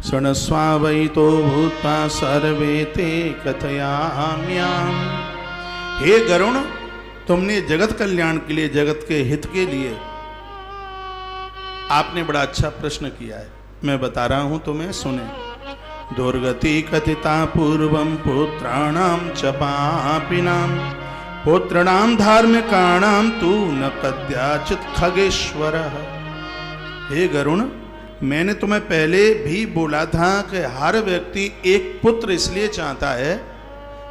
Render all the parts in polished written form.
शृणस्वा वै तो भूत्वा सर्वे ते कथयाम्याम्। हे गरुण, तुमने जगत कल्याण के लिए, जगत के हित के लिए आपने बड़ा अच्छा प्रश्न किया है, मैं बता रहा हूं तुम्हें, सुने। दुर्गति कथिता पूर्वं पुत्राणां च पापिनां, पुत्राणां धार्मिकाणां तु न कदाचित् खगेश्वरः। हे गरुण, मैंने तुम्हें पहले भी बोला था कि हर व्यक्ति एक पुत्र इसलिए चाहता है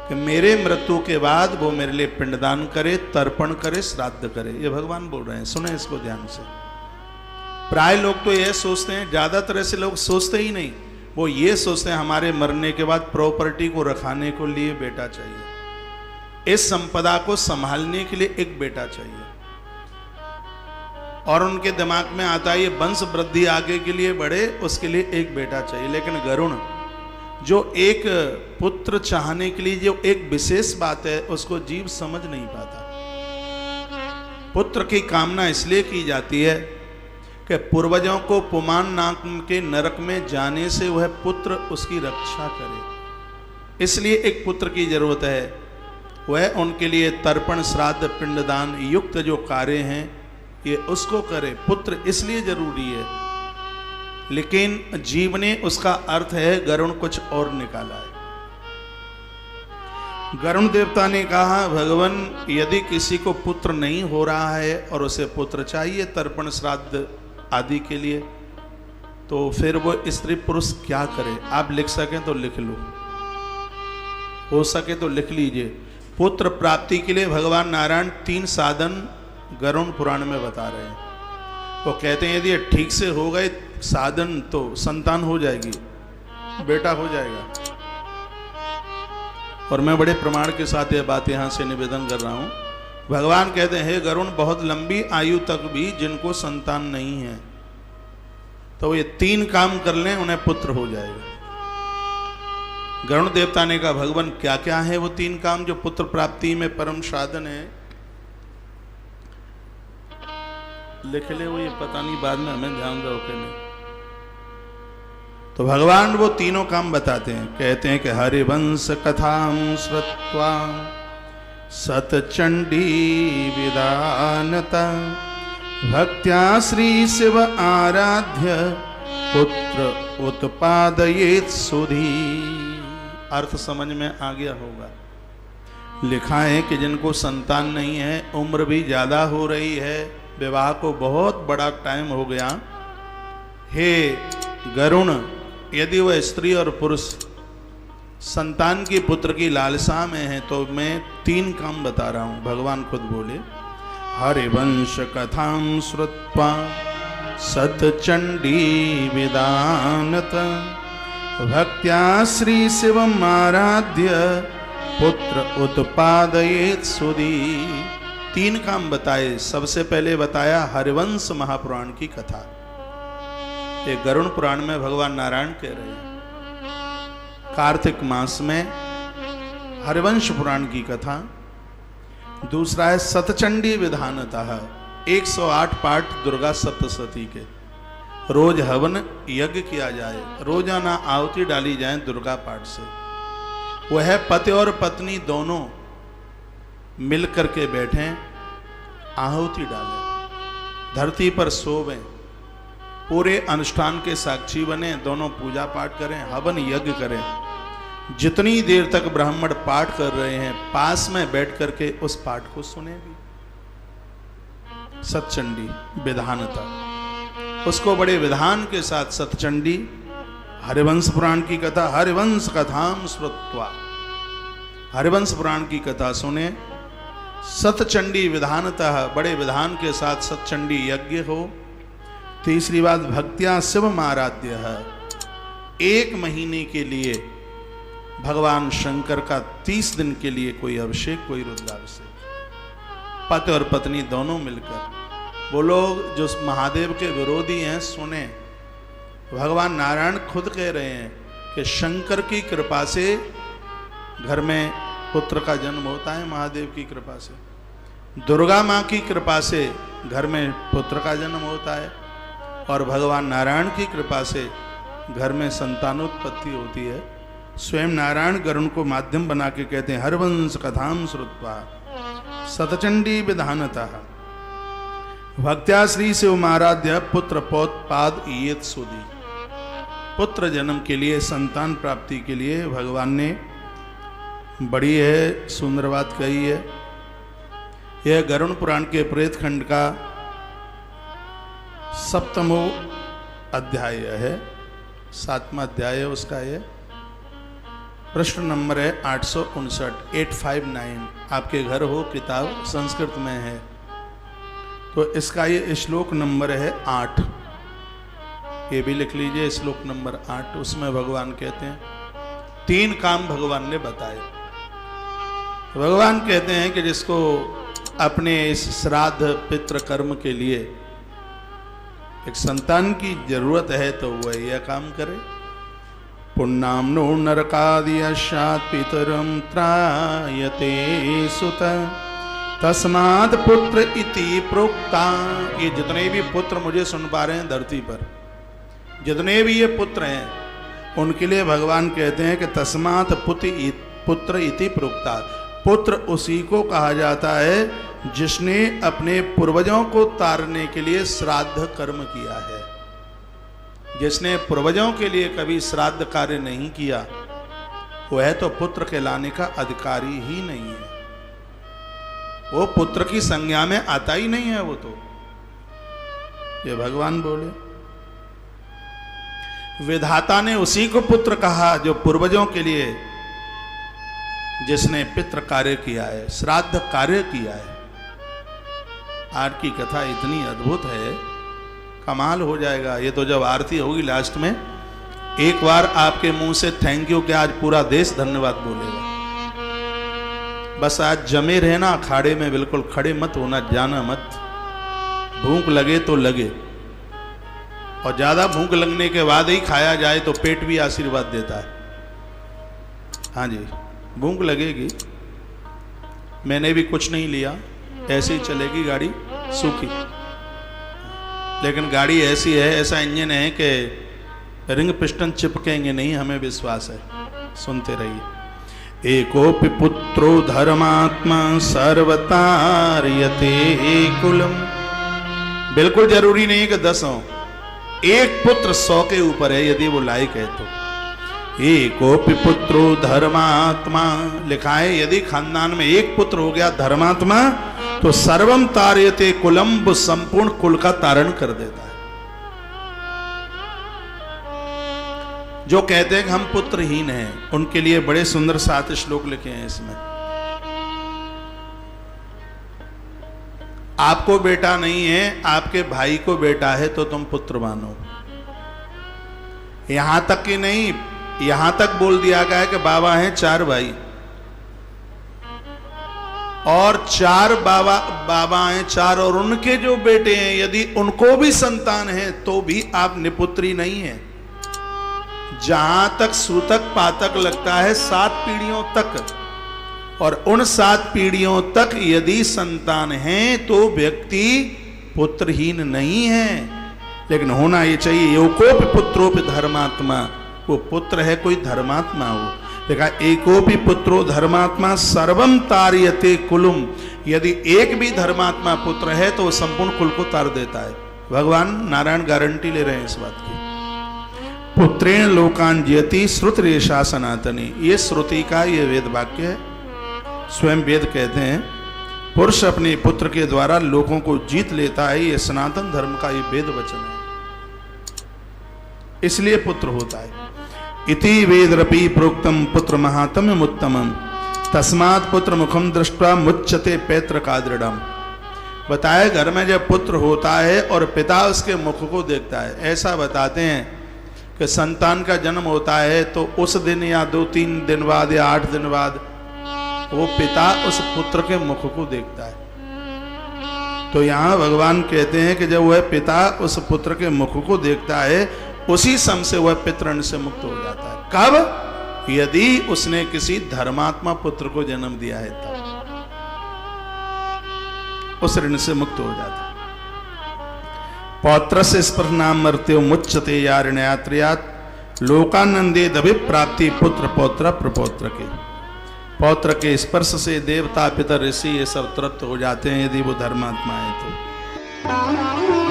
कि मेरे मृत्यु के बाद वो मेरे लिए पिंडदान करे, तर्पण करे, श्राद्ध करे। ये भगवान बोल रहे हैं, सुने इसको ध्यान से। प्राय लोग तो ये सोचते हैं, ज्यादातर ऐसे लोग सोचते ही नहीं, वो ये सोचते हैं हमारे मरने के बाद प्रॉपर्टी को रखाने को लिए बेटा चाहिए, इस संपदा को संभालने के लिए एक बेटा चाहिए, और उनके दिमाग में आता है ये वंश वृद्धि आगे के लिए बढ़े, उसके लिए एक बेटा चाहिए। लेकिन गरुण जो एक पुत्र चाहने के लिए जो एक विशेष बात है, उसको जीव समझ नहीं पाता। पुत्र की कामना इसलिए की जाती है कि पूर्वजों को पुमान नाक के नरक में जाने से वह पुत्र उसकी रक्षा करे, इसलिए एक पुत्र की जरूरत है। वह उनके लिए तर्पण, श्राद्ध, पिंडदान युक्त जो कार्य हैं ये उसको करे, पुत्र इसलिए जरूरी है। लेकिन जीव ने उसका अर्थ है गरुण कुछ और निकाला है। गरुण देवता ने कहा, भगवान यदि किसी को पुत्र नहीं हो रहा है और उसे पुत्र चाहिए तर्पण श्राद्ध आदि के लिए, तो फिर वो स्त्री पुरुष क्या करे? आप लिख सकें तो लिख लो, हो सके तो लिख लीजिए। पुत्र प्राप्ति के लिए भगवान नारायण 3 साधन गरुण पुराण में बता रहे हैं। वो कहते हैं यदि ठीक से हो गए साधन तो संतान हो जाएगी, बेटा हो जाएगा। और मैं बड़े प्रमाण के साथ यह बात यहां से निवेदन कर रहा हूं। भगवान कहते हैं, हे गरुण, बहुत लंबी आयु तक भी जिनको संतान नहीं है तो ये 3 काम कर लें, उन्हें पुत्र हो जाएगा। गरुण देवता ने कहा, भगवान क्या क्या है वो 3 काम जो पुत्र प्राप्ति में परम साधन है? लिख ले वो, ये पता नहीं बाद में हमें ध्यान दो कि नहीं। तो भगवान वो तीनों काम बताते हैं, कहते हैं कि हरिवंश कथां श्रुत्वा सतचंडी विदानता भक्त्या श्री शिव आराध्य पुत्र उत्पादयेत् सुधी। अर्थ समझ में आ गया होगा। लिखा है कि जिनको संतान नहीं है, उम्र भी ज्यादा हो रही है, विवाह को बहुत बड़ा टाइम हो गया, हे गरुण, यदि वह स्त्री और पुरुष संतान की पुत्र की लालसा में है तो मैं 3 काम बता रहा हूं। भगवान खुद बोले, हरिवंश कथां श्रुत्वा सतचंडी विदानत भक्त्या श्री शिवम् आराध्य पुत्र उत्पादयेत् सुधी। 3 काम बताए। सबसे पहले बताया हरिवंश महापुराण की कथा। ये गरुण पुराण में भगवान नारायण कह रहे हैं, कार्तिक मास में हरिवंश पुराण की कथा। दूसरा है सतचंडी विधानतः, 108 पाठ दुर्गा सप्तशती के, रोज हवन यज्ञ किया जाए, रोजाना आहुति डाली जाए दुर्गा पाठ से। वह पति और पत्नी दोनों मिल करके बैठें, आहुति डालें, धरती पर सोवें, पूरे अनुष्ठान के साक्षी बने, दोनों पूजा पाठ करें, हवन यज्ञ करें। जितनी देर तक ब्राह्मण पाठ कर रहे हैं पास में बैठ करके उस पाठ को सुने भी। सतचंडी विधानता, उसको बड़े विधान के साथ सतचंडी हरिवंश पुराण की कथा, हरिवंश कथां श्रुत्वा, हरिवंश पुराण की कथा सुने। सतचंडी विधानतः, बड़े विधान के साथ सतचंडी यज्ञ हो। तीसरी बात, भक्त्या शिवम् आराध्य है, 1 महीने के लिए भगवान शंकर का 30 दिन के लिए कोई अभिषेक, कोई रुद्राभिषेक, पति और पत्नी दोनों मिलकर। वो लोग जो महादेव के विरोधी हैं सुने, भगवान नारायण खुद कह रहे हैं कि शंकर की कृपा से घर में पुत्र का जन्म होता है, महादेव की कृपा से, दुर्गा माँ की कृपा से घर में पुत्र का जन्म होता है, और भगवान नारायण की कृपा से घर में संतानोत्पत्ति होती है। स्वयं नारायण गरुण को माध्यम बना के कहते हैं हरवंश कथाम श्रुत्वा सतचंडी विधानतः भक्त्या श्री शिवमाराध्य पुत्र पौत्पाद ईयत सुदी। पुत्र जन्म के लिए, संतान प्राप्ति के लिए भगवान ने बड़ी है सुंदर बात कही है। यह गरुण पुराण के प्रेत खंड का 7वां अध्याय है, 7वां अध्याय है उसका। यह प्रश्न नंबर है 859, 859। आपके घर हो किताब, संस्कृत में है, तो इसका ये श्लोक नंबर है 8। ये भी लिख लीजिए, श्लोक नंबर 8। उसमें भगवान कहते हैं 3 काम भगवान ने बताए। भगवान कहते हैं कि जिसको अपने इस श्राद्ध पितृ कर्म के लिए एक संतान की जरूरत है तो वह यह काम करे। पुण्णाम्नो नरकादियशात् पितरं त्रायते सुत तस्मात् पुत्र इति प्रोक्ता। ये जितने भी पुत्र मुझे सुन पा रहे हैं धरती पर, जितने भी ये पुत्र हैं, उनके लिए भगवान कहते हैं कि तस्मात् पुत्र इति प्रोक्ता। पुत्र उसी को कहा जाता है जिसने अपने पूर्वजों को तारने के लिए श्राद्ध कर्म किया है। जिसने पूर्वजों के लिए कभी श्राद्ध कार्य नहीं किया, वह तो पुत्र कहलाने का अधिकारी ही नहीं है। वो पुत्र की संज्ञा में आता ही नहीं है। वो तो ये भगवान बोले, विधाता ने उसी को पुत्र कहा जो पूर्वजों के लिए, जिसने पितृ कार्य किया है, श्राद्ध कार्य किया है। आज की कथा इतनी अद्भुत है, कमाल हो जाएगा। ये तो जब आरती होगी लास्ट में, एक बार आपके मुंह से थैंक यू के आज पूरा देश धन्यवाद बोलेगा। बस आज जमे रहना अखाड़े में, बिल्कुल खड़े मत होना, जाना मत। भूख लगे तो लगे, और ज्यादा भूख लगने के बाद ही खाया जाए तो पेट भी आशीर्वाद देता है। हाँ जी, भूख लगेगी। मैंने भी कुछ नहीं लिया, ऐसे ही चलेगी गाड़ी सूखी, लेकिन गाड़ी ऐसी है, ऐसा इंजन है कि रिंग पिस्टन चिपकेंगे नहीं, हमें विश्वास है। सुनते रहिए। एकोपि पुत्रो धर्मात्मा सर्वतार्यते कुलम। बिल्कुल जरूरी नहीं है कि 10 हो, एक पुत्र 100 के ऊपर है यदि वो लायक है तो। एकोपि पुत्रो धर्मात्मा, लिखा है यदि खानदान में एक पुत्र हो गया धर्मात्मा तो सर्वम तार्यते कुलम, वो संपूर्ण कुल का तारण कर देता है। जो कहते हैं कि हम पुत्रहीन हैं, उनके लिए बड़े सुंदर 7 श्लोक लिखे हैं इसमें। आपको बेटा नहीं है, आपके भाई को बेटा है तो तुम पुत्र मानो। यहां तक कि नहीं, यहां तक बोल दिया गया है कि बाबा हैं 4 भाई, और 4 बाबा हैं 4, और उनके जो बेटे हैं यदि उनको भी संतान है तो भी आप निपुत्री नहीं है। जहां तक सूतक पातक लगता है 7 पीढ़ियों तक, और उन 7 पीढ़ियों तक यदि संतान है तो व्यक्ति पुत्रहीन नहीं है। लेकिन होना ये चाहिए एकोपि पुत्रोपि धर्मात्मा, वो पुत्र है कोई धर्मात्मा हो। देखा, एकोपि पुत्रो धर्मात्मा सर्वम तार्यते कुलम। यदि एक भी धर्मात्मा पुत्र है तो वो संपूर्ण कुल को तार देता है। भगवान नारायण गारंटी ले रहे हैं इस बात की। पुत्रेण लोकान जयति श्रुतिरेषा सनातनी। ये श्रुति का ये वेद वाक्य है। स्वयं वेद कहते हैं पुरुष अपने पुत्र के द्वारा लोगों को जीत लेता है। ये सनातन धर्म का ये वेद वचन है, इसलिए पुत्र होता है। इति वेदरपि प्रोक्तम पुत्र महात्म्यम उत्तमम तस्मात् पुत्र मुखम दृष्ट्वा मुच्यते पैत्र का दृढ़म। बताया घर में जब पुत्र होता है और पिता उसके मुख को देखता है, ऐसा बताते हैं कि संतान का जन्म होता है तो उस दिन या 2-3 दिन बाद या 8 दिन बाद वो पिता उस पुत्र के मुख को देखता है। तो यहाँ भगवान कहते हैं कि जब वह पिता उस पुत्र के मुख को देखता है, उसी समय से वह पितृण से मुक्त हो जाता है। कब? यदि उसने किसी धर्मात्मा पुत्र को जन्म दिया है तब उस ऋण से मुक्त हो जाता है। पौत्र से स्पर्श नाम मर्त्यो मुच्यते या ऋणयात्र्यात् लोकानंदे दभि प्राप्ति पुत्र पौत्र प्रपौत्र के। पौत्र के स्पर्श से देवता पितर ऋषि ये सब तृप्त हो जाते हैं यदि वो धर्मात्मा है तो।